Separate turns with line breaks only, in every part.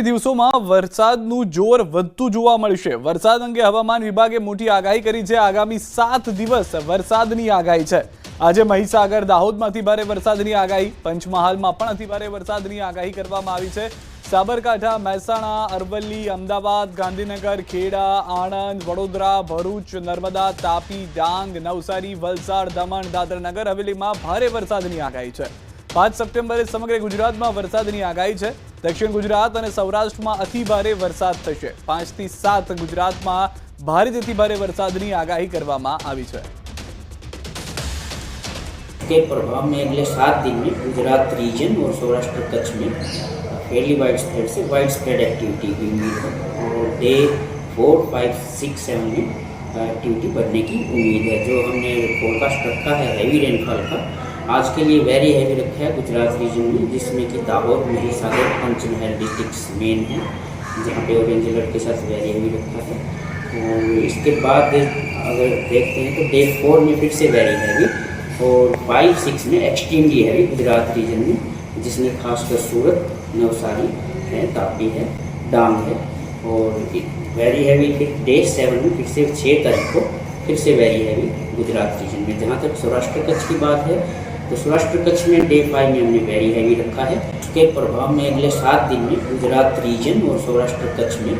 દિવસોમાં વરસાદનું જોર વધતું જોવા મળશે। વરસાદ અંગે હવામાન વિભાગે મોટી આગાહી કરી છે। આગામી 7 દિવસ વરસાદની આગાહી છે। આજે મહીસાગર દાહોદમાંથી ભારે વરસાદની આગાહી, પંચમહાલમાં પણ અતિભારે વરસાદની આગાહી કરવામાં આવી છે। સાબરકાંઠા, મહેસાણા, અરવલ્લી, અમદાવાદ, ગાંધીનગર, ખેડા, આણંદ, વડોદરા, ભરૂચ, નર્મદા, તાપી, ડાંગ, નવસારી, વલસાડ, દમણ, દાદરા નગર હવેલીમાં ભારે વરસાદની આગાહી છે। 5 સપ્ટેમ્બરે સમગ્ર ગુજરાતમાં વરસાદની આગાહી છે। દક્ષિણ ગુજરાત અને સૌરાષ્ટ્રમાં અતિભારે વરસાદ થશે। 5 થી 7 ગુજરાતમાં ભારેથી અતિભારે વરસાદની આગાહી કરવામાં આવી છે।
के प्रभाव में अगले 7 दिन में गुजरात रीजन और सौराष्ट्र कच्छ में फेयरली वाइड स्प्रेड से वाइड स्प्रेड एक्टिविटी की उम्मीद है और डे 4, 5, 6, 7 में एक्टिविटी बढ़ने की उम्मीद है। जो हमने फोरकास्ट रखा है हैवी रेनफॉल का, आज के लिए वेरी हैवी रखा है गुजरात रीजन में, जिसमें कि दाहोद, महीसागर, पंचमहल डिस्ट्रिक्ट्स मेन हैं, जहाँ पे ऑरेंज अलर्ट के साथ वेरी हैवी रखा है। और इसके बाद अगर देखते हैं तो डे 4 में फिर से वेरी हैवी और 5, 6 में एक्सट्रीमली हैवी गुजरात रीजन में, जिसमें खासकर सूरत, नवसारी है, तापी है, डांग है। और वेरी हैवी फिर डे 7 में फिर से 6 तारीख को फिर से वेरी हैवी गुजरात रीजन में। जहाँ तक सौराष्ट्र कच्छ की बात है तो सौराष्ट्र कच्छ में डे 5 में हमने वेरी हैवी रखा है। उसके प्रभाव में अगले 7 दिन में गुजरात रीजन और सौराष्ट्र कच्छ में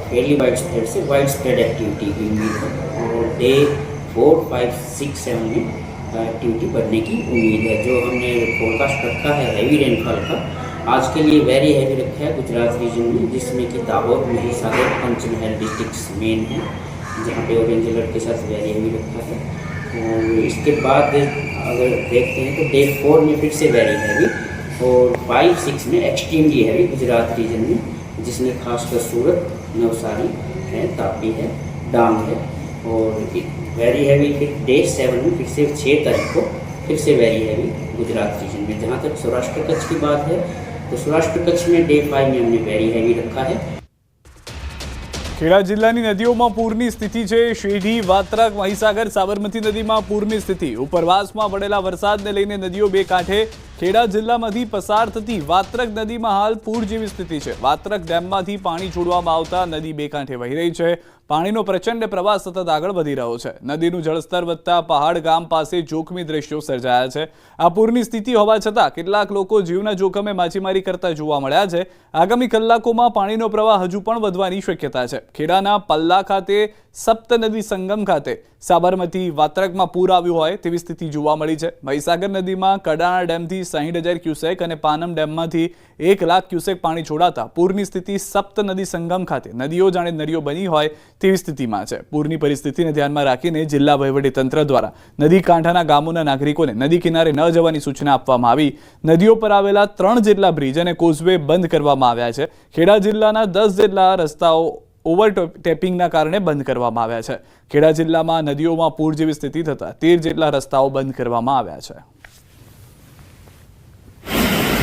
फेयरली वाइड स्प्रेड से वाइड स्प्रेड एक्टिविटी की उम्मीद है और डे 4, 5, 6, 7 में एक्टिविटी बढ़ने की उम्मीद है। जो हमने फोरकास्ट रखा है हैवी रेनफॉल का, आज के लिए वेरी हैवी रखा है गुजरात रीजन में, जिसमें कि दाहोद, महीसागर, पंचमहल डिस्ट्रिक्ट्स मेन हैं, जहाँ पे ऑरेंज अलर्ट के साथ वेरी हैवी रखा है। और इसके बाद अगर देखते हैं तो डे 4 में फिर से वेरी हैवी और 5, 6 में एक्सट्रीमली हैवी गुजरात रीजन में, जिसमें खासकर सूरत, नवसारी है, तापी है, डांग है। और वेरी हैवी फिर डे 7 में फिर से 6 तारीख को फिर से वेरी हैवी गुजरात रीजन में। जहाँ तक सौराष्ट्र कच्छ की बात है तो सौराष्ट्र कच्छ में डे 5 में हमने वेरी हैवी रखा है।
ખેડા જિલ્લાની નદીઓમાં પૂરની સ્થિતિ છે। શેઢી, વાત્રક, મહીસાગર, સાબરમતી નદીમાં પૂરની સ્થિતિ। ઉપરવાસમાં પડેલા વરસાદને લઈને નદીઓ બે કાંઠે। ખેડા જિલ્લામાંથી પસાર થતી વાત્રક નદીમાં હાલ પૂર જેવી સ્થિતિ છે। વાત્રક ડેમમાંથી પાણી છોડવામાં આવતા નદી બે કાંઠે વહી રહી છે। પાણીનો પ્રચંડ પ્રવાહ સતત આગળ વધી રહ્યો છે। નદીનું જળસ્તર વધતા પહાડ ગામ પાસે જોખમી દ્રશ્યો સર્જાયા છે। આ પૂરની સ્થિતિ હોવા છતાં કેટલાક લોકો જીવના જોખમે માછીમારી કરતા જોવા મળ્યા છે। આગામી કલાકોમાં પાણીનો પ્રવાહ હજુ પણ વધવાની શક્યતા છે। ખેડાના પલ્લા ખાતે સપ્ત નદી સંગમ ખાતે સાબરમતી વાત્રકમાં પૂર આવ્યું હોય તેવી સ્થિતિ જોવા મળી છે। મહીસાગર નદીમાં કડાણા ડેમથી 60,000 ક્યુસેક અને પાનમ ડેમમાંથી 1,00,000 ક્યુસેક પાણી છોડાતા પૂરની સ્થિતિ સપ્ત નદી સંગમ ખાતે નદીઓ જાણે નદીઓ બની હોય તેવી સ્થિતિમાં છે। પૂરની પરિસ્થિતિને ધ્યાનમાં રાખીને જિલ્લા વહીવટીતંત્ર દ્વારા નદી કાંઠાના ગામોના નાગરિકોને નદી કિનારે ન જવાની સૂચના આપવામાં આવી। નદીઓ પર આવેલા 3 જેટલા બ્રિજ અને કોઝવે બંધ કરવામાં આવ્યા છે। ખેડા જિલ્લાના 10 જેટલા રસ્તાઓ ઓવરટેપિંગના કારણે બંધ કરવામાં આવ્યા છે। ખેડા જિલ્લામાં નદીઓમાં પૂર જેવી સ્થિતિ થતા 13 જેટલા રસ્તાઓ બંધ કરવામાં આવ્યા છે।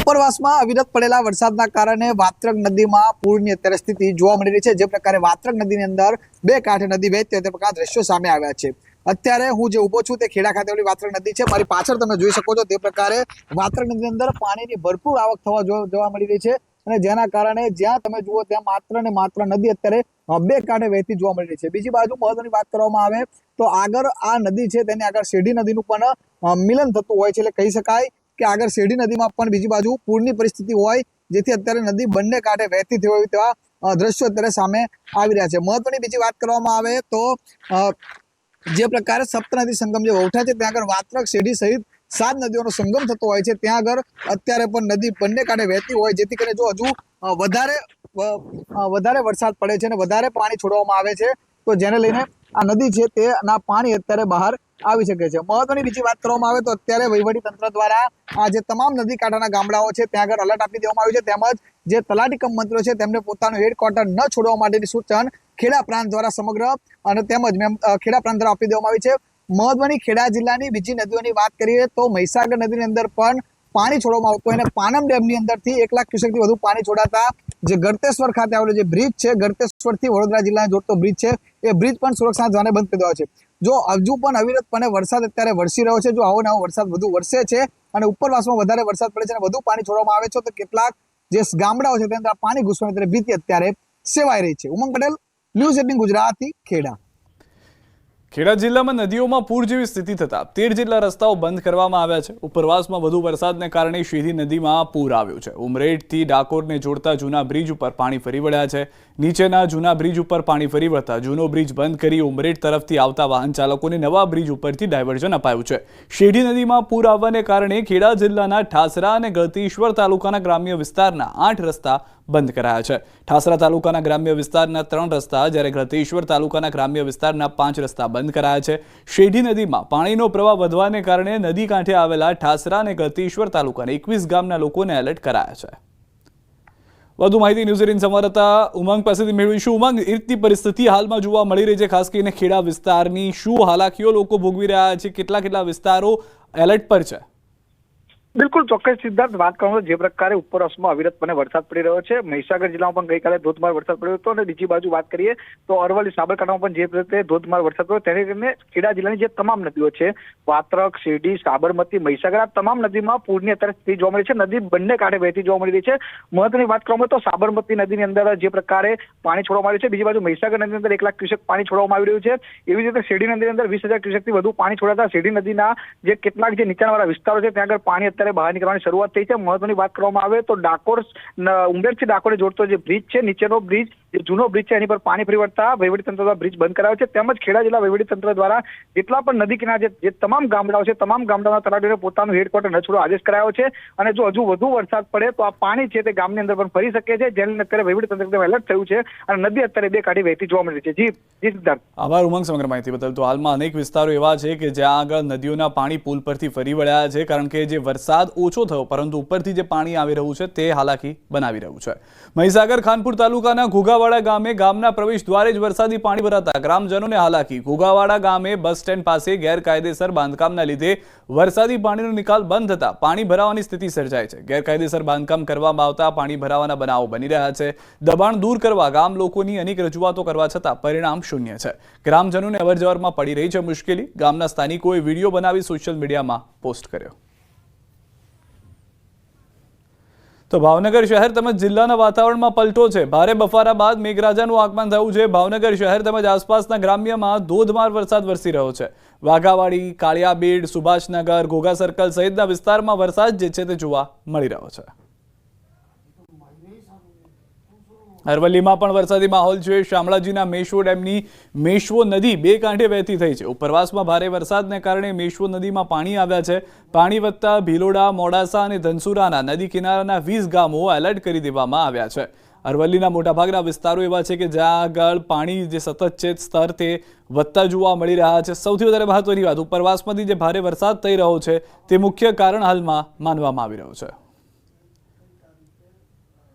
ઉપરવાસમાં અવિરત પડેલા વરસાદના કારણે વાત્રક નદીમાં પૂરની અત્યારે સ્થિતિ જોવા મળી રહી છે। જે પ્રકારે વાત્રક નદીની અંદર બે કાંઠે નદી વહેતી હોય તે પ્રકારના દ્રશ્યો સામે આવ્યા છે। અત્યારે હું જે ઊભો છું તે ખેડા ખાતે આવેલી વાત્રક નદી છે। મારી પાછળ તમે જોઈ શકો છો તે પ્રકારે વાત્રક નદીની અંદર પાણીની ભરપૂર આવક થવા જોવા મળી રહી છે અને જેના કારણે જ્યાં તમે જુઓ ત્યાં માત્ર ને માત્ર નદી અત્યારે બે કાંઠે વહેતી જોવા મળી રહી છે। બીજી બાજુ મહત્વની વાત કરવામાં આવે તો આગળ આ નદી છે તેની આગળ શેરડી નદીનું પણ મિલન થતું હોય છે। એટલે કહી શકાય કે આગળ શેરડી નદીમાં પણ બીજી બાજુ પૂરની પરિસ્થિતિ હોય, જેથી અત્યારે નદી બંને કાંઠે વહેતી થઈ હોય તેવા દ્રશ્યો અત્યારે સામે આવી રહ્યા છે। મહત્વની બીજી વાત કરવામાં આવે તો જે પ્રકારે સપ્ત નદી સંગમ જે વૌઠા છે ત્યાં આગળ વાત્રક, શેરડી સહિત 7 નદીઓનો સંગમ થતો હોય છે। ત્યાં આગળ અત્યારે પણ નદી બંને કાંઠે વહેતી હોય, જેથી કરીને જો હજુ વધારે વરસાદ પડે છે અને વધારે પાણી છોડવામાં આવે છે તો જેને લઈને આ નદી છે તેના પાણી અત્યારે બહાર આવી શકે છે। મહત્વની બીજી વાત કરવામાં આવે તો અત્યારે વહીવટી તંત્ર દ્વારા આ જે તમામ નદી કાંઠાના ગામડાઓ છે ત્યાં આગળ એલર્ટ આપી દેવામાં આવ્યું છે। તેમજ જે તલાટી કમ મંત્રીઓ છે તેમને પોતાનું હેડક્વાર્ટર ન છોડવા માટેની સૂચન ખેડા પ્રાંત દ્વારા સમગ્ર અને તેમજ ખેડા પ્રાંત દ્વારા આપી દેવામાં આવી છે। મહત્વની ખેડા જિલ્લાની બીજી નદીઓની વાત કરીએ તો મહીસાગર નદીની અંદર પણ પાણી છોડવામાં આવતું હોય અને પાનમ ડેમની અંદરથી 1,00,000 ક્યુસેકથી વધુ પાણી છોડાતા જે ગળતેશ્વર ખાતે આવેલો જે બ્રિજ છે, ગળતેશ્વરથી વડોદરા જિલ્લાને જોડતો બ્રિજ છે, એ બ્રિજ પણ સુરક્ષાના ધોરણે બંધ કરી દેવાયો છે। જો હજુ પણ અવિરતપણે વરસાદ અત્યારે વરસી રહ્યો છે, જો આવો નવો વરસાદ વધુ વરસે છે અને ઉપરવાસમાં વધારે વરસાદ પડે છે અને વધુ પાણી છોડવામાં આવે છે તો કેટલાક જે ગામડાઓ છે તેની અંદર પાણી ઘૂસવાની અત્યારે ભીતિ અત્યારે સેવાઈ રહી છે. ઉમંગ પટેલ, ન્યૂઝ 18 ગુજરાતી, ખેડા.
ખેડા જિલ્લામાં નદીઓમાં પૂર જેવી સ્થિતિ થતા 13 જેટલા રસ્તાઓ બંધ કરવામાં આવ્યા છે. ઉપરવાસમાં વધુ વરસાદને કારણે શેરડી નદીમાં પૂર આવ્યું છે. ઉમરેઠથી ડાકોરને જોડતા જૂના બ્રિજ ઉપર પાણી ફરી વળ્યા છે. નીચેના જૂના બ્રિજ ઉપર પાણી ફરી વળતા જૂનો બ્રિજ બંધ કરી ઉમરેઠ તરફથી આવતા વાહન ચાલકોને નવા બ્રિજ ઉપરથી ડાયવર્ઝન અપાયું છે. શેરડી નદીમાં પૂર આવવાને કારણે ખેડા જિલ્લાના ઠાસરા અને ગળતેશ્વર તાલુકાના ગ્રામ્ય વિસ્તારના 8 રસ્તા બંધ કરાયા છે. ઠાસરા તાલુકાના ગ્રામ્ય વિસ્તારના 3 રસ્તા, જ્યારે ગળતેશ્વર તાલુકાના ગ્રામ્ય વિસ્તારના 5 રસ્તા બંધ કરાયા છે. શેરડી નદીમાં પાણીનો પ્રવાહ વધવાને કારણે નદી કાંઠે આવેલા ઠાસરા અને ગળતેશ્વર તાલુકાના 21 ગામના લોકોને એલર્ટ કરાયા છે. વધુ માહિતી ન્યૂઝ 18 સંવાદદાતા ઉમંગ પાસેથી મેળવીશું. ઉમંગ, એ રીતની પરિસ્થિતિ હાલમાં જોવા મળી રહી છે, ખાસ કરીને ખેડા વિસ્તારની. શું હાલાકીઓ લોકો ભોગવી રહ્યા છે? કેટલા વિસ્તારો એલર્ટ પર છે?
બિલકુલ ચોક્કસ સિદ્ધાર્થ, વાત કરવામાં જે પ્રકારે ઉપરવાસમાં અવિરતપણે વરસાદ પડી રહ્યો છે. મહીસાગર જિલ્લામાં પણ ગઈકાલે ધોધમાર વરસાદ પડ્યો હતો અને બીજી બાજુ વાત કરીએ તો અરવલ્લી, સાબરકાંઠામાં પણ જે રીતે ધોધમાર વરસાદ પડ્યો તેને કારણે ખેડા જિલ્લાની જે તમામ નદીઓ છે, વાત્રક, શેરડી, સાબરમતી, મહીસાગર, આ તમામ નદીમાં પૂરની અત્યારે સ્થિતિ જોવા મળી છે. નદી બંને કાંઠે વહેતી જોવા મળી રહી છે. મહત્વની વાત કરવામાં તો સાબરમતી નદીની અંદર જે પ્રકારે પાણી છોડવામાં આવ્યું છે, બીજી બાજુ મહીસાગર નદીની અંદર 1 લાખ ક્યુસેક પાણી છોડવામાં આવી રહ્યું છે. એવી રીતે શેરડી નદીની અંદર 20,000 ક્યુસેકથી વધુ પાણી છોડાતા શેરડી નદીના જે કેટલાક જે નીચાણવાળા વિસ્તારો છે ત્યાં આગળ પાણી અત્યારે બહાર નીકળવાની શરૂઆત થઈ છે. મહત્વની વાત કરવામાં આવે તો ડાકોર, ઉમરેઠથી ડાકોરને જોડતો જે બ્રિજ છે, નીચેનો બ્રિજ, જે જૂનો બ્રિજ છે, એની પર પાણી ફરી વળતા વહીવટીતંત્ર દ્વારા બ્રિજ બંધ કરાયો છે. તેમજ ખેડા જિલ્લા વહીવટીતંત્ર દ્વારા જેટલા પણ નદી કિનારે જે તમામ ગામડાઓ છે, તમામ ગામડાના તલાટીઓને પોતાનું હેડક્વાર્ટર ન છોડવા આદેશ કરાયો છે. અને જો હજુ વધુ વરસાદ પડે તો આ પાણી છે તે ગામની અંદર પણ ફરી શકે છે, જેને અત્યારે વહીવટીતંત્ર એલર્ટ થયું છે અને નદી અત્યારે 2 કાંઠે વહેતી જોવા મળી રહી છે. જી સિદ્ધાર્થ.
આભાર ઉમંગ સમગ્ર માહિતી બદલ. તો હાલમાં અનેક વિસ્તારો એવા છે કે જ્યાં આગળ નદીઓના પાણી પુલ પરથી ફરી વળ્યા છે, કારણ કે જે વરસાદ ઓછો થયો પરંતુ ઉપરથી જે પાણી આવી રહ્યું છે તે હાલાકી બનાવી રહ્યું છે. મહીસાગર ખાનપુર તાલુકાના ઘોઘાવાડા ગામે ગામના પ્રવેશ દ્વારે જ વરસાદી પાણી ભરાતા ગ્રામજનોને હાલાકી. ઘોઘાવાડા ગામે બસ સ્ટેન્ડ પાસે ગેરકાયદેસર બાંધકામના લીધે વરસાદી પાણીનો નિકાલ બંધ થતા પાણી ભરાવાની સ્થિતિ સર્જાય છે. ગેરકાયદેસર બાંધકામ કરવામાં આવતા પાણી ભરાવાના બનાવો બની રહ્યા છે. દબાણ દૂર કરવા ગામ લોકોની અનેક રજૂઆતો કરવા છતાં પરિણામ શૂન્ય છે. ગ્રામજનોને અવરજવરમાં પડી રહી છે મુશ્કેલી. ગામના સ્થાનિકોએ વિડીયો બનાવી સોશિયલ મીડિયામાં પોસ્ટ કર્યો. તો ભાવનગર શહેર તેમજ જિલ્લાના વાતાવરણમાં પલટો છે. ભારે બફારા બાદ મેઘરાજાનું આગમન થયું છે. ભાવનગર શહેર તેમજ આસપાસના ગ્રામ્યમાં ધોધમાર વરસાદ વરસી રહ્યો છે. વાઘાવાડી, કાળિયાબેડ, સુભાષનગર, ઘોઘા સર્કલ સહિતના વિસ્તારમાં વરસાદ જે છે તે જોવા મળી રહ્યો છે. અરવલ્લીમાં પણ વરસાદી માહોલ છે. શામળાજીના મેશ્વો ડેમની મેશ્વો નદી 2 કાંઠે વહેતી થઈ છે. ઉપરવાસમાં ભારે વરસાદને કારણે મેશ્વો નદીમાં પાણી આવ્યા છે. પાણી વધતા ભીલોડા, મોડાસા અને ધનસુરાના નદી કિનારાના 20 ગામો એલર્ટ કરી દેવામાં આવ્યા છે. અરવલ્લીના મોટાભાગના વિસ્તારો એવા છે કે જ્યાં આગળ પાણી જે સતત છે સ્તર તે વધતા જોવા મળી રહ્યા છે. સૌથી વધારે મહત્વની વાત, ઉપરવાસમાંથી જે ભારે વરસાદ થઈ રહ્યો છે તે મુખ્ય કારણ હાલમાં માનવામાં આવી રહ્યું છે.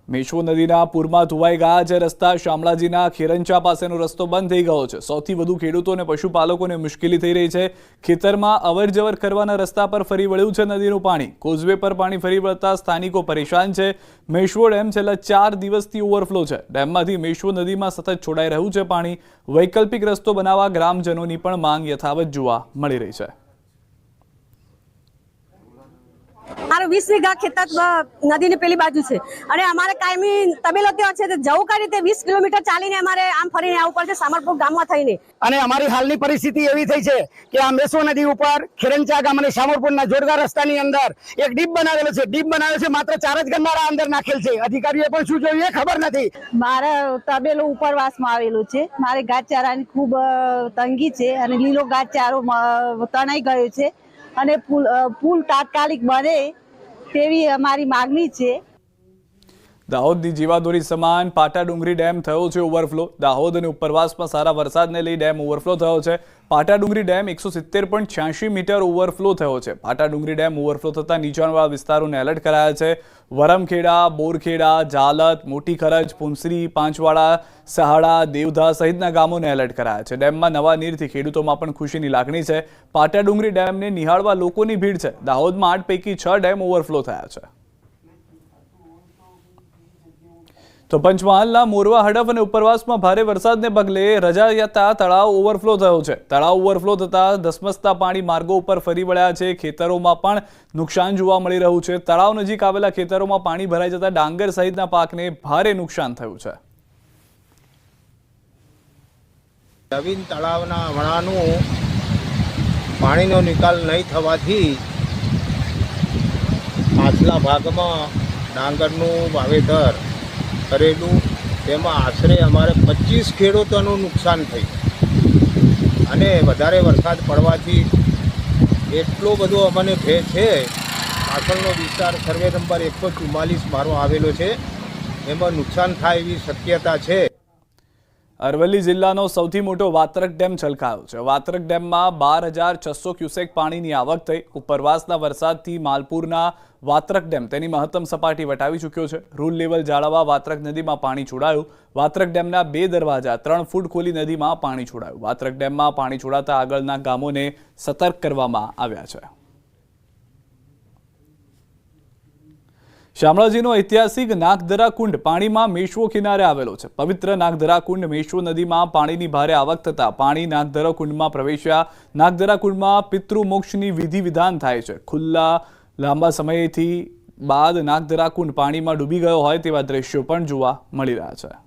મેશ્વો નદીના પૂરમાં ધોવાઈ ગયા છે રસ્તા. શામળાજીના ખેરંચા પાસેનો રસ્તો બંધ થઈ ગયો છે. સૌથી વધુ ખેડૂતો અને પશુપાલકોને મુશ્કેલી થઈ રહી છે. ખેતરમાં અવરજવર કરવાના રસ્તા પર ફરી વળ્યું છે નદીનું પાણી. કોઝવે પર પાણી ફરી વળતા સ્થાનિકો પરેશાન છે. મેશ્વો ડેમ છેલ્લા 4 દિવસથી ઓવરફ્લો છે. ડેમમાંથી મેશ્વો નદીમાં સતત છોડાઈ રહ્યું છે પાણી. વૈકલ્પિક રસ્તો બનાવવા ગ્રામજનોની પણ માંગ યથાવત જોવા મળી રહી છે.
મારું 20 વીઘા ખેતર નદીની પેલી બાજુ છે અને અમારે કાયમી તબેલો ત્યાં છે, જવું કઈ રીતે 20 કિલોમીટર ચાલીને અમારે આમ ફરીને આવવું પડશે સામરપુર ગામમાં થઈને.
અને અમારી હાલની પરિસ્થિતિ એવી થઈ છે કે આ મેશ્વો નદી ઉપર ખેરંચા ગામ અને સામરપુરના જોડગા રસ્તાની અંદર એક ડીપ બનાવેલો છે. ડીપ બનાવેલો છે, માત્ર 4 જ ગંદારા અંદર નાખેલ છે. અધિકારીઓ પણ શું જોયું એ ખબર નથી.
મારે તબેલો ઉપરવાસમાં આવેલું છે. મારે ઘાસચારાની ખૂબ તંગી છે અને લીલો ઘાસચારો તણાઈ ગયો છે અને પુલ તાત્કાલિક બને તેવી અમારી માંગણી છે.
દાહોદની જીવાદોરી સમાન પાટા ડુંગરી ડેમ થયો છે ઓવરફ્લો. દાહોદ અને ઉપરવાસમાં સારા વરસાદને લઈ ડેમ ઓવરફ્લો થયો છે. પાટા ડુંગરી ડેમ 170.86 મીટર ઓવરફ્લો થયો છે. પાટા ડુંગરી ડેમ ઓવરફ્લો થતા નીચાણવાળા વિસ્તારોને એલર્ટ કરાયા છે. વરમખેડા, બોરખેડા, જાલત, મોટી ખરજ, પુંસરી, પાંચવાડા, સહાડા, દેવધા સહિતના ગામોને એલર્ટ કરાયા છે. ડેમમાં નવા નીરથી ખેડૂતોમાં પણ ખુશીની લાગણી છે. પાટા ડુંગરી ડેમને નિહાળવા લોકોની ભીડ છે. દાહોદમાં 8 પૈકી 6 ડેમ ઓવરફ્લો થયા છે. તો તો પંચમહાલના મોરવા હડફ અને ઉપરવાસમાં ભારે વરસાદને પગલે રજાયતા તળાવ ઓવરફ્લો થયો છે. તળાવ ઓવરફ્લો થતા ધસમસતા પાણી માર્ગો ઉપર ફરી વળ્યા છે. ખેતરોમાં પણ નુકસાન જોવા મળી રહ્યું છે. તળાવ નજીક આવેલા ખેતરોમાં પાણી ભરાઈ જતા ડાંગર સહિતના પાકને ભારે નુકસાન થયું છે.
નવીન તળાવના વણાનું પાણીનો નિકાલ નહીં થવાથી પાછલા ભાગમાં ડાંગરનું વાવેતર કરેલું, તેમાં આશરે અમારે 25 ખેડૂતોનું નુકસાન થયું અને વધારે વરસાદ પડવાથી એટલો બધો અમને ભય છે. પાછળનો વિસ્તાર સર્વે નંબર 144 મારો આવેલો છે, એમાં નુકસાન થાય એવી શક્યતા છે.
અરવલ્લી જિલ્લાનો સૌથી મોટો વાત્રક ડેમ છલકાયો છે. વાત્રક ડેમમાં 12,600 ક્યુસેક પાણીની આવક થઈ. ઉપરવાસના વરસાદથી માલપુરના વાત્રક ડેમ તેની મહત્તમ સપાટી વટાવી ચૂક્યો છે. રૂલ લેવલ જાળવવા વાત્રક નદીમાં પાણી છોડાયું. વાત્રક ડેમના 2 દરવાજા 3 ફૂટ ખોલી નદીમાં પાણી છોડાયું. વાત્રક ડેમમાં પાણી છોડાતા આગળના ગામોને સતર્ક કરવામાં આવ્યા છે. શામળાજીનો ઐતિહાસિક નાગદરા કુંડ પાણીમાં મેશ્વો કિનારે આવેલો છે. પવિત્ર નાગદરા કુંડ મેશ્વો નદીમાં પાણીની ભારે આવક થતા પાણી નાગદરા કુંડમાં પ્રવેશ્યા. નાગદરા કુંડમાં પિતૃમોક્ષની વિધિ વિધાન થાય છે. ખુલ્લા લાંબા સમયથી બાદ નાગદરા કુંડ પાણીમાં ડૂબી ગયો હોય તેવા દ્રશ્યો પણ જોવા મળી રહ્યા છે.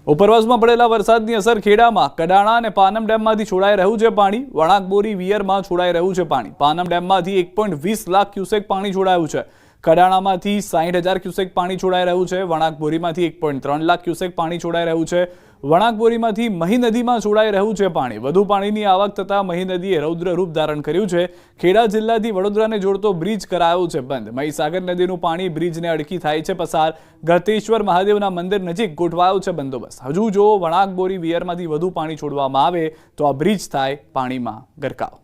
ઉપરવાસમાં પડેલા વરસાદની અસર ખેડામાં કડાણા અને પાનમ ડેમમાંથી છોડાઈ રહ્યું છે પાણી. વણાકબોરી વિયરમાં છોડાઈ રહ્યું છે પાણી. પાનમ ડેમમાંથી 1.20 લાખ ક્યુસેક પાણી છોડાયું છે. કડાણામાંથી 60,000 ક્યુસેક પાણી છોડાઈ રહ્યું છે. વણાકબોરીમાંથી 1.3 લાખ ક્યુસેક પાણી છોડાઈ રહ્યું છે. વણાકબોરીમાંથી મહી નદીમાં છોડાઈ રહ્યું છે પાણી. વધુ પાણીની આવક થતાં મહી નદીએ રૌદ્ર રૂપ ધારણ કર્યું છે. ખેડા જિલ્લાથી વડોદરાને જોડતો બ્રિજ કરાયો છે બંધ. મહીસાગર નદીનું પાણી બ્રિજને અડકી થાય છે પસાર. ગળતેશ્વર મહાદેવના મંદિર નજીક ગોઠવાયો છે બંદોબસ્ત. હજુ જો વણાકબોરી વિયરમાંથી વધુ પાણી છોડવામાં આવે તો આ બ્રિજ થાય પાણીમાં ગરકાવ.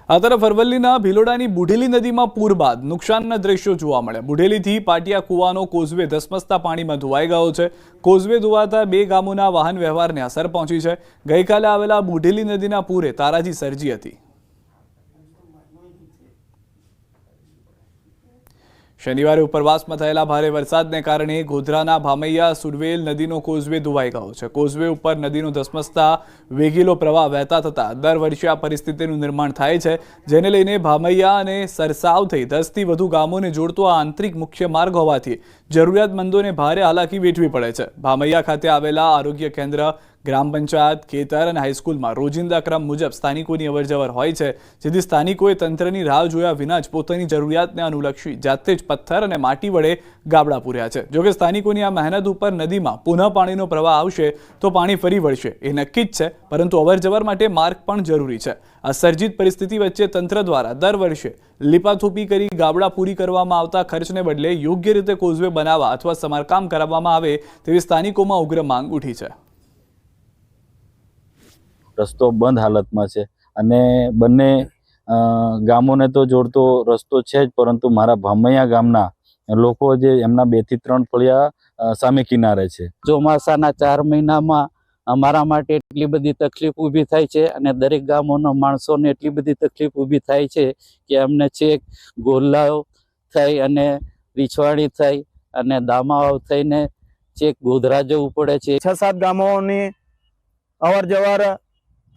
આ તરફ અરવલ્લીના ભિલોડાની બુઢેલી નદીમાં પૂર બાદ નુકસાનના દ્રશ્યો જોવા મળ્યા. બુઢેલીથી પાટિયા કુવાનો કોઝવે ધસમસતા પાણીમાં ધોવાઈ ગયો છે. કોઝવે ધોવાતા 2 ગામોના વાહન વ્યવહારને અસર પહોંચી છે. ગઈકાલે આવેલા બુઢેલી નદીના પૂરે તારાજી સર્જી હતી. શનિવારે ઉપરવાસમાં થયેલા ભારે વરસાદને કારણે ગોધરાના ભામૈયા સુડવેલ નદીનો કોઝવે ધોવાઈ ગયો છે. કોઝવે ઉપર નદીનો ધસમસતા વેગીલો પ્રવાહ વહેતા થતા દર વર્ષે આ પરિસ્થિતિનું નિર્માણ થાય છે, જેને લઈને ભામૈયા અને સરસાવ થઈ 10થી વધુ ગામોને જોડતો આ આંતરિક મુખ્ય માર્ગ હોવાથી જરૂરિયાતમંદોને ભારે હાલાકી વેઠવી પડે છે. ભામૈયા ખાતે આવેલા આરોગ્ય કેન્દ્ર, ગ્રામ પંચાયત, ખેતર અને હાઈસ્કૂલમાં રોજિંદા ક્રમ મુજબ સ્થાનિકોની અવરજવર હોય છે, જેથી સ્થાનિકોએ તંત્રની રાહ જોયા વિના જ પોતાની જરૂરિયાતને અનુલક્ષી જાતે જ પથ્થર અને માટી વડે ગાબડા પૂર્યા છે. જોકે સ્થાનિકોની આ મહેનત ઉપર નદીમાં પુનઃ પાણીનો પ્રવાહ આવશે તો પાણી ફરી વળશે એ નક્કી જ છે, પરંતુ અવરજવર માટે માર્ગ પણ જરૂરી છે. આ સર્જિત પરિસ્થિતિ વચ્ચે તંત્ર દ્વારા દર વર્ષે લીપાથોપી કરી ગાબડા પૂરી કરવામાં આવતા ખર્ચને બદલે યોગ્ય રીતે કોઝવે બનાવવા અથવા સમારકામ કરાવવામાં આવે તેવી સ્થાનિકોમાં ઉગ્ર માંગ ઉઠી છે.
રસ્તો બંધ હાલતમાં છે અને બંને ગામોને તો જોડતો રસ્તો છે જ, પરંતુ મારા ભામૈયા ગામના લોકો જે એમના 2 થી 3 ફળિયા સામે કિનારે છે.
ચોમાસાના 4 મહિનામાં અમારા માટે એટલી બધી તકલીફ ઊભી થાય છે અને દરેક ગામોના માણસોને એટલી બધી તકલીફ ઊભી થાય છે કે અમને છેક ગોરલાઓ થઈ અને રીછવાણી થઈ અને દામાવાવ થઈને છેક ગોધરા જવું પડે છે.
6-7 ગામોની અવર જવર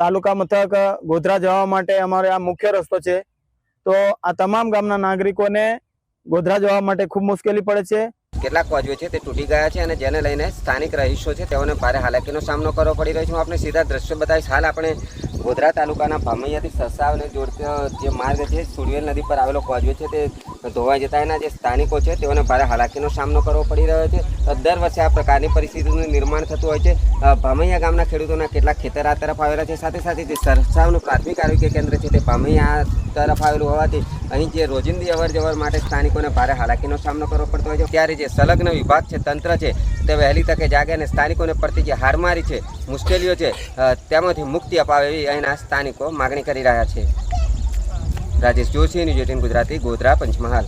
તાલુકા મથક ગોધરા જવા માટે અમારે આ મુખ્ય રસ્તો છે, તો આ તમામ ગામના નાગરિકોને ગોધરા જવા માટે ખૂબ મુશ્કેલી પડે છે.
કેટલાક કોઝવે છે તે તૂટી ગયા છે અને જેને લઈને સ્થાનિક રહીશો છે તેઓને ભારે હાલાકીનો સામનો કરવો પડી રહ્યો છે. હું આપણે સીધા દ્રશ્યો બતાવીશ. હાલ આપણે ગોધરા તાલુકાના ભામૈયાથી સરસાવને જોડતો જે માર્ગ છે, સુડવેલ નદી પર આવેલો કોઝવે છે, તે ધોવાઈ જતા એના જે સ્થાનિકો છે તેઓને ભારે હાલાકીનો સામનો કરવો પડી રહ્યો છે. દર વર્ષે આ પ્રકારની પરિસ્થિતિનું નિર્માણ થતું હોય છે. ભામૈયા ગામના ખેડૂતોના કેટલાક ખેતર આ તરફ આવેલા છે. સાથે સાથે જે સરસાવનું પ્રાથમિક આરોગ્ય કેન્દ્ર છે તે ભામૈયા તરફ આવેલું હોવાથી અહીં જે રોજિંદી અવર જવર માટે સ્થાનિકોને ભારે હાલાકીનો સામનો કરવો પડતો હોય છે. ત્યારે જે સંલગ્ન વિભાગ છે, તંત્ર છે, તે વહેલી તકે જાગે અને સ્થાનિકોને પડતી જે હારમારી છે, મુશ્કેલીઓ છે, તેમાંથી મુક્તિ અપાવે એવી અહીંના સ્થાનિકો માગણી કરી રહ્યા છે. રાજેશ જોશી, ન્યૂઝ 18 ગુજરાતી, ગોધરા, પંચમહાલ.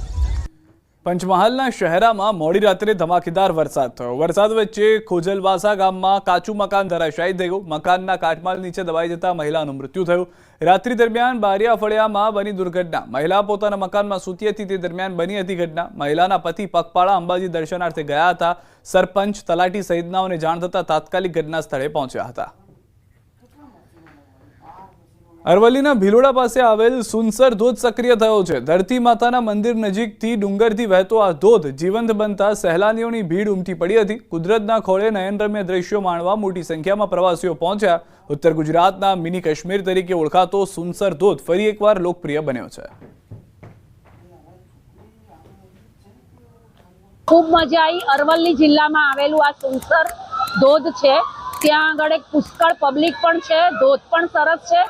પંચમહાલના શહેરામાં મોડી રાત્રે ધમાકેદાર વરસાદ થયો. વરસાદ વચ્ચે ખોજલવાસા ગામમાં કાચું મકાન ધરાશાયી થયું. મકાનના કાટમાળ નીચે દબાઈ જતા મહિલાનું મૃત્યુ થયું. રાત્રિ દરમિયાન બારિયા ફળિયામાં બની દુર્ઘટના. મહિલા પોતાના મકાનમાં સૂતી હતી તે દરમિયાન બની હતી ઘટના. મહિલાના પતિ પગપાળા અંબાજી દર્શનાર્થે ગયા હતા. સરપંચ, તલાટી સહિતનાઓને જાણ થતાં તાત્કાલિક ઘટના સ્થળે પહોંચ્યા હતા. અરવલ્લીના ભિલોડા પાસે આવેલ સુનસર ધોધ સક્રિય થયો છે. ધરતી માતાના મંદિર નજીકથી ડુંગરથી વહેતો આ ધોધ જીવંત બનતા સહેલાણીઓની ભીડ ઉમટી પડી હતી. કુદરતના ખોળે નયનરમ્ય દ્રશ્યો માણવા મોટી સંખ્યામાં પ્રવાસીઓ પહોંચ્યા. ઉત્તર ગુજરાતના મિની કાશ્મીર તરીકે ઓળખાતો સુનસર ધોધ ફરી એકવાર લોકપ્રિય બન્યો છે.
ખૂબ મજા આવી. અરવલ્લી જિલ્લામાં આવેલું આ સુનસર ધોધ છે. ત્યાં આગળ એક પુષ્કળ પબ્લિક પણ છે, ધોધ પણ સરસ છે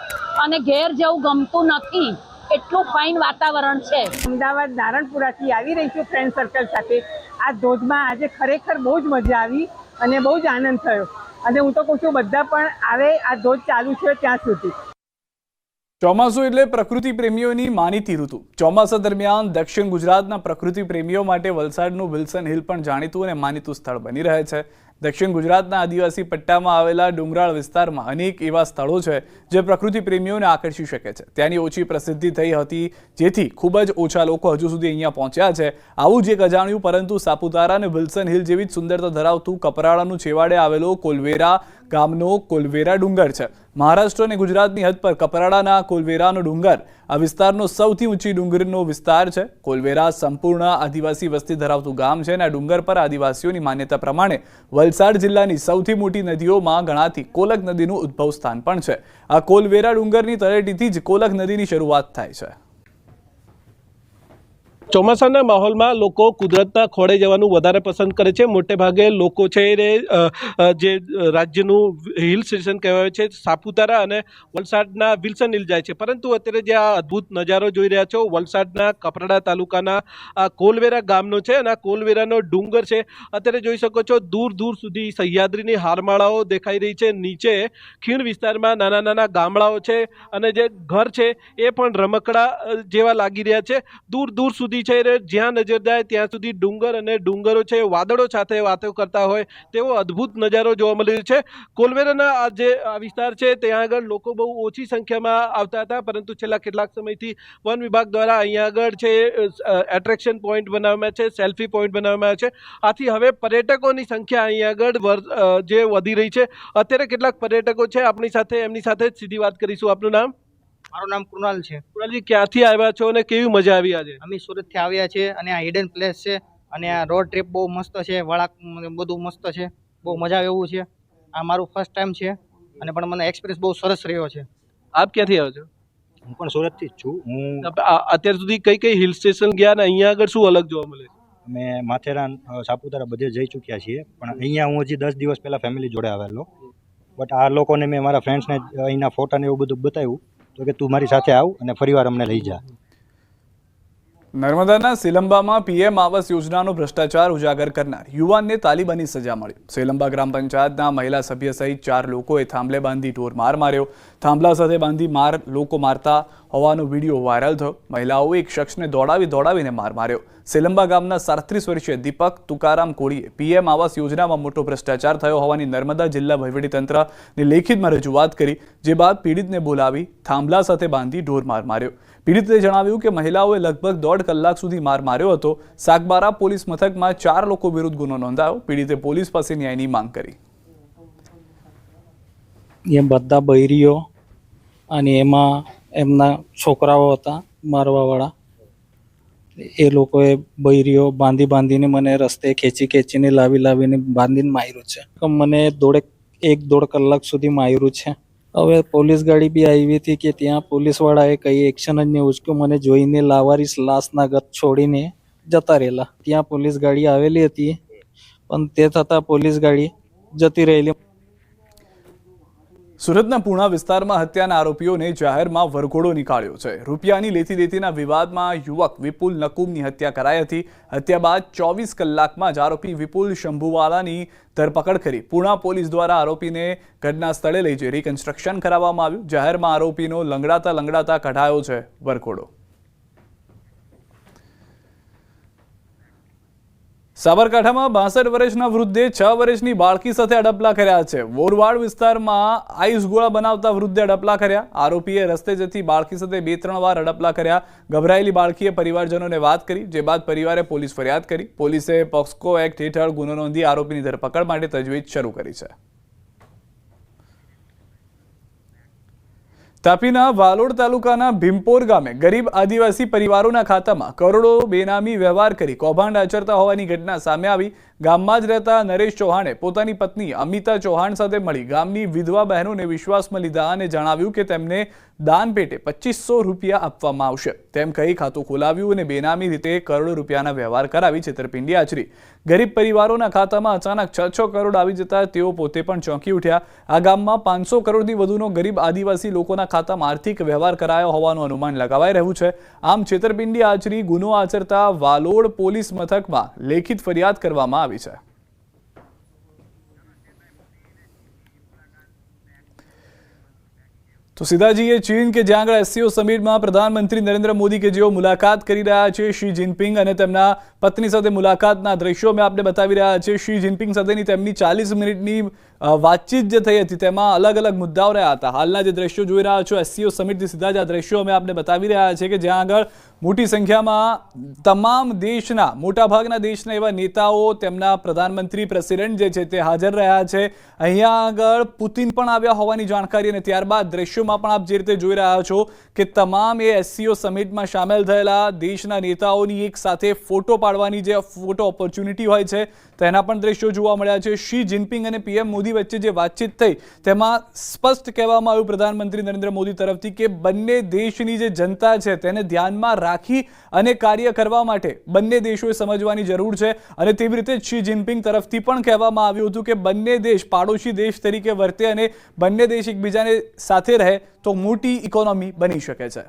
અને ઘેર જવું ગમતું નથી, એટલું ફાઇન વાતાવરણ છે.
અમદાવાદ નારણપુરાથી આવી રહી છું ફ્રેન્ડ સર્કલ સાથે. આ ધોધમાં આજે ખરેખર બહુ જ મજા આવી અને બહુ જ આનંદ થયો અને હું તો કહું છું બધા પણ આવે, આ ધોધ ચાલુ છે ત્યાં સુધી.
ચોમાસું એટલે પ્રકૃતિ પ્રેમીઓની માનીતી ઋતુ. ચોમાસા દરમિયાન દક્ષિણ ગુજરાતના પ્રકૃતિ પ્રેમીઓ માટે વલસાડનું વિલ્સન હિલ પણ જાણીતું અને માનીતું સ્થળ બની રહે છે. દક્ષિણ ગુજરાતના આદિવાસી પટ્ટામાં આવેલા ડુંગરાળ વિસ્તારમાં અનેક એવા સ્થળો છે જે પ્રકૃતિ પ્રેમીઓને આકર્ષી શકે છે. ત્યાંની ઓછી પ્રસિદ્ધિ થઈ હતી જેથી ખૂબ જ ઓછા લોકો હજુ સુધી અહીંયા પહોંચ્યા છે. આવું જ એક અજાણ્યું પરંતુ સાપુતારા અને વિલ્સન હિલ જેવી જ સુંદરતા ધરાવતું કપરાડાનું છેવાડે આવેલો કોલવેરા ગામનો કોલવેરા ડુંગર છે. મહારાષ્ટ્ર અને ગુજરાતની હદ પર કપરાડાના કોલવેરાનો ડુંગર આ વિસ્તારનો સૌથી ઊંચી ડુંગરનો વિસ્તાર છે. કોલવેરા સંપૂર્ણ આદિવાસી વસ્તી ધરાવતું ગામ છે અને આ ડુંગર પર આદિવાસીઓની માન્યતા પ્રમાણે વલસાડ જિલ્લાની સૌથી મોટી નદીઓમાં ગણાતી કોલક નદીનું ઉદ્ભવ સ્થાન પણ છે. આ કોલવેરા ડુંગરની તળેટીથી જ કોલક નદીની શરૂઆત થાય છે.
ચોમાસાના માહોલમાં લોકો કુદરતના ખોળે જવાનું વધારે પસંદ કરે છે. મોટે ભાગે લોકો છે એ જે રાજ્યનું હિલ સ્ટેશન કહેવાય છે સાપુતારા અને વલસાડના વિલ્સન હિલ જાય છે. પરંતુ અત્યારે જે આ અદ્ભુત નજારો જોઈ રહ્યા છો વલસાડના કપરાડા તાલુકાના આ કોલવેરા ગામનો છે અને આ કોલવેરાનો ડુંગર છે. અત્યારે જોઈ શકો છો દૂર દૂર સુધી સહ્યાદ્રીની હારમાળાઓ દેખાઈ રહી છે. નીચે ખીણ વિસ્તારમાં નાના નાના ગામડાઓ છે અને જે ઘર છે એ પણ રમકડા જેવા લાગી રહ્યા છે. દૂર દૂર સુધી છે જ્યાં નજર જાય ત્યાં સુધી ડુંગર અને ડુંગરો છે વાદળો સાથે વાતો કરતા હોય તેવો અદ્ભુત નજારો જોવા મળી રહ્યો છે. કોલવેરાના આ જે વિસ્તાર છે ત્યાં આગળ લોકો બહુ ઓછી સંખ્યામાં આવતા હતા પરંતુ છેલ્લા કેટલાક સમયથી વન વિભાગ દ્વારા અહીંયા આગળ છે એટ્રેક્શન પોઈન્ટ બનાવવામાં છે, સેલ્ફી પોઈન્ટ બનાવવામાં આવ્યા છે. આથી હવે પર્યટકોની સંખ્યા અહીંયા આગળ જે વધી રહી છે. અત્યારે કેટલાક પર્યટકો છે આપણી સાથે, એમની સાથે સીધી વાત કરીશું. આપનું નામ?
મારું નામ કૃણાલ છે.
કૃણાલજી, ક્યાંથી આવ્યા છો અને કેવી મજા આવી આજે?
અમે સુરતથી આવ્યા છીએ અને આ હિડન પ્લેસ છે અને આ રોડ ટ્રીપ બહુ મસ્ત છે, વળાંક બધું મસ્ત છે, બહુ મજા આવે એવું છે. આ મારું ફર્સ્ટ ટાઈમ છે અને પણ મને એક્સપિરિયન્સ બહુ સરસ રહ્યો છે.
આપ ક્યાંથી આવ્યો છો?
હું પણ સુરતથી જ છું. હું
અત્યાર સુધી કઈ કઈ હિલ સ્ટેશન ગયા અને અહીંયા આગળ શું અલગ જોવા મળે છે?
અમે માથેરાન, સાપુતારા બધે જઈ ચૂક્યા છીએ પણ અહીંયા હું હજી 10 દિવસ પહેલાં ફેમિલી જોડે આવેલો. બટ આ લોકોને મેં મારા ફ્રેન્ડ્સને અહીંના ફોટા ને એવું બધું બતાવ્યું તો કે તું મારી સાથે આવ અને ફરીવાર અમને લઈ જા.
નર્મદાના સિલંબામાં પીએમ આવાસ યોજનાનો ભ્રષ્ટાચાર ઉજાગર કરનાર યુવાનને તાલિબાની સજા મળી. સિલંબા ગ્રામ પંચાયતના મહિલા સભ્ય સહિત 4 લોકોએ થાંભલે બાંધી ઢોર માર માર્યો. થાંભલા સાથે બાંધી લોકો મારતા હોવાનો વિડીયો વાયરલ થયો. મહિલાઓએ એક શખ્સને દોડાવીને માર માર્યો. સિલંબા ગામના 37 વર્ષીય દીપક તુકારામ કોળીએ પીએમ આવાસ યોજનામાં મોટો ભ્રષ્ટાચાર થયો હોવાની નર્મદા જિલ્લા વહીવટીતંત્રની લેખિતમાં રજૂઆત કરી, જે બાદ પીડિતને બોલાવી થાંભલા સાથે બાંધી ઢોર માર માર્યો. પીડિતે જણાવ્યું કે મહિલાઓએ લગભગ 1.5 કલાક સુધી માર માર્યો હતો. સાગબારા પોલીસ મથકમાં 4 લોકો વિરુદ્ધ ગુનો નોંધાયો. પીડિતે પોલીસ પાસે ન્યાયની માંગ કરી.
એ બધા બૈરીઓ અને એમાં એમના છોકરાઓ હતા મારવાવાળા. એ લોકોએ બૈરીઓ બાંધીને મને રસ્તે ખેંચીને લાવીને બાંધીને માર્યું છે. મને 1.5 કલાક સુધી માર્યું છે. હવે પોલીસ ગાડી બી આવી હતી કે ત્યાં પોલીસવાળાએ કઈ એક્શન જ નહીં ઉચક્યું. મને જોઈને લાવારીસ લાશના ગત છોડીને જતા રહેલા. ત્યાં પોલીસ ગાડી આવેલી હતી પણ તે થતાં પોલીસ ગાડી જતી રહેલી.
સુરતના પૂણા વિસ્તારમાં હત્યાના આરોપીઓને જાહેરમાં વરઘોડો નીકાળ્યો છે. રૂપિયાની લેતી દેતીના વિવાદમાં યુવક વિપુલ નકુમની હત્યા કરાઈ હતી. હત્યા બાદ 24 કલાકમાં જ આરોપી વિપુલ શંભુવાલાની ધરપકડ કરી પૂણા પોલીસ દ્વારા આરોપીને ઘટના સ્થળે લઈ જઈ રિકન્સ્ટ્રક્શન કરાવવામાં આવ્યું. જાહેરમાં આરોપીનો લંગડાતા કઢાયો છે વરઘોડો. સાબરકાંઠામાં 62 વર્ષના વૃદ્ધે 6 વર્ષની બાળકી સાથે અડપલા કર્યા છે. બોરવાડ વિસ્તારમાં આઈસ ગોળા બનાવતા વૃદ્ધે અડપલા કર્યા. આરોપીએ રસ્તે જતી બાળકી સાથે 2-3 વાર અડપલા કર્યા. ગભરાયેલી બાળકીએ પરિવારજનોને વાત કરી, જે બાદ પરિવારે પોલીસ ફરિયાદ કરી. પોલીસે પોક્સો એક્ટ હેઠળ ગુનો નોંધી આરોપીની ધરપકડ માટે તજવીજ શરૂ કરી છે. તાપીના વાલોડ તાલુકાના ભીમપોર ગામે ગરીબ આદિવાસી પરિવારોના ખાતામાં કરોડો બેનામી વ્યવહાર કરી કૌભાંડ આચરતા હોવાની ઘટના સામે આવી. ગામમાં જ રહેતા નરેશ ચૌહાણે પોતાની પત્ની અમિતા ચૌહાણ સાથે મળી ગામની વિધવા બહેનોને વિશ્વાસમાં લીધા અને જણાવ્યું કે તેમને દાન પેટે 2500 રૂપિયા આપવામાં આવશે તેમ કહી ખાતું ખોલાવ્યું અને બેનામી રીતે કરોડો રૂપિયાના વ્યવહાર કરાવી છેતરપિંડી આચરી. ગરીબ પરિવારોના ખાતામાં અચાનક 6 કરોડ આવી જતા તેઓ પોતે પણ ચોંકી ઉઠ્યા. આ ગામમાં 500 કરોડથી વધુનો ગરીબ આદિવાસી લોકોના ખાતામાં આર્થિક વ્યવહાર કરાયો હોવાનું અનુમાન લગાવાઈ રહ્યું છે. આમ છેતરપિંડી આચરી ગુનો આચરતા વાલોડ પોલીસ મથકમાં લેખિત ફરિયાદ કરવામાં આવી છે. તો સીધા જઈએ ચીન કે જ્યાં આગળ એસસીઓ સમિટમાં પ્રધાનમંત્રી નરેન્દ્ર મોદી કે જેઓ મુલાકાત કરી રહ્યા છે શી જિનપિંગ અને તેમના પત્ની સાથે મુલાકાતના દ્રશ્યો મેં આપને બતાવી રહ્યા છે. શી જિનપિંગ સાથેની તેમની 40 મિનિટની વાતચીત જે થઈ હતી તેમાં અલગ અલગ મુદ્દાઓ રહ્યા હતા. હાલના જે દ્રશ્યો જોઈ રહ્યા છો એસસીઓ સમિટથી સીધા જ આ દ્રશ્યો અમે આપને બતાવી રહ્યા છે કે જ્યાં આગળ મોટી સંખ્યામાં તમામ દેશના મોટાભાગના દેશના એવા નેતાઓ તેમના પ્રધાનમંત્રી પ્રેસિડેન્ટ જે છે તે હાજર રહ્યા છે. અહીંયા આગળ પુતિન પણ આવ્યા હોવાની જાણકારી અને ત્યારબાદ દ્રશ્યોમાં પણ આપ જે રીતે જોઈ રહ્યા છો કે તમામ એ એસસીઓ સમિટમાં સામેલ થયેલા દેશના નેતાઓની એક સાથે ફોટો પાડવાની જે ફોટો ઓપોર્ચ્યુનિટી હોય છે તેના પણ દ્રશ્યો જોવા મળ્યા છે. શી જિનપિંગ અને પીએમ મોદી વચ્ચે જે વાતચીત થઈ તેમાં સ્પષ્ટ કહેવામાં આવ્યું પ્રધાનમંત્રી નરેન્દ્ર મોદી તરફથી કે બંને દેશની જે જનતા છે તેને ધ્યાનમાં રાખી અને કાર્ય કરવા માટે બંને દેશોએ સમજવાની જરૂર છે. અને તેવી રીતે શી જિનપિંગ તરફથી પણ કહેવામાં આવ્યું હતું કે બંને દેશ પાડોશી દેશ તરીકે વર્તે અને બંને દેશ એકબીજાને સાથે રહે તો મોટી ઇકોનોમી બની શકે છે.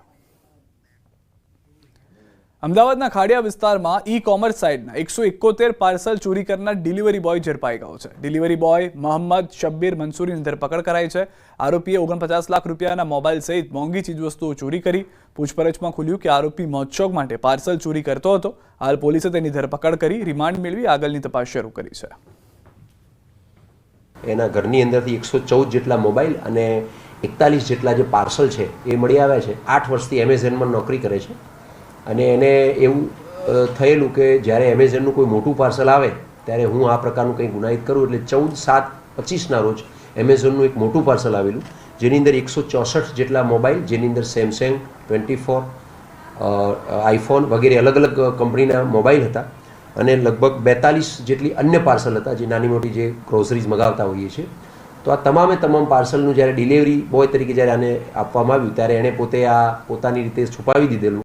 અમદાવાદના ખાડિયા વિસ્તારમાં ઈ કોમર્સ સાઇટના 171 પાર્સલ ચોરી કરનાર ડિલિવરી બોય ઝડપાઈ ગયો છે. ડિલિવરી બોય મોહમ્મદ શબ્બીર મંસૂરીની ધરપકડ કરાઈ છે. આરોપીએ 49 લાખ રૂપિયાના મોબાઈલ સહિત મોંઘી ચીજવસ્તુઓ ચોરી કરી. પૂછપરછમાં ખુલ્યું કે આરોપી મોજશોખ માટે પાર્સલ ચોરી કરતો હતો. હાલ પોલીસે તેની ધરપકડ કરી રિમાન્ડ મેળવી આગળની તપાસ શરૂ કરી છે.
એના ઘરની અંદરથી 114 જેટલા મોબાઈલ અને 41 જેટલા જે પાર્સલ છે એ મળી આવ્યા છે. 8 વર્ષથી એમેઝોનમાં નોકરી કરે છે અને એને એવું થયેલું કે જ્યારે એમેઝોનનું કોઈ મોટું પાર્સલ આવે ત્યારે હું આ પ્રકારનું કંઈ ગુનાહિત કરું એટલે 14/7/25ના રોજ એમેઝોનનું એક મોટું પાર્સલ આવેલું જેની અંદર 164 જેટલા મોબાઈલ જેની અંદર સેમસંગ 24 આઈફોન વગેરે અલગ અલગ કંપનીના મોબાઈલ હતા અને લગભગ 42 જેટલી અન્ય પાર્સલ હતા જે નાની મોટી જે ગ્રોસરીઝ મગાવતા હોઈએ છીએ. તો આ તમામ પાર્સલનું જ્યારે ડિલિવરી બોય તરીકે જ્યારે આને આપવામાં આવ્યું ત્યારે એણે પોતે આ પોતાની રીતે છુપાવી દીધેલું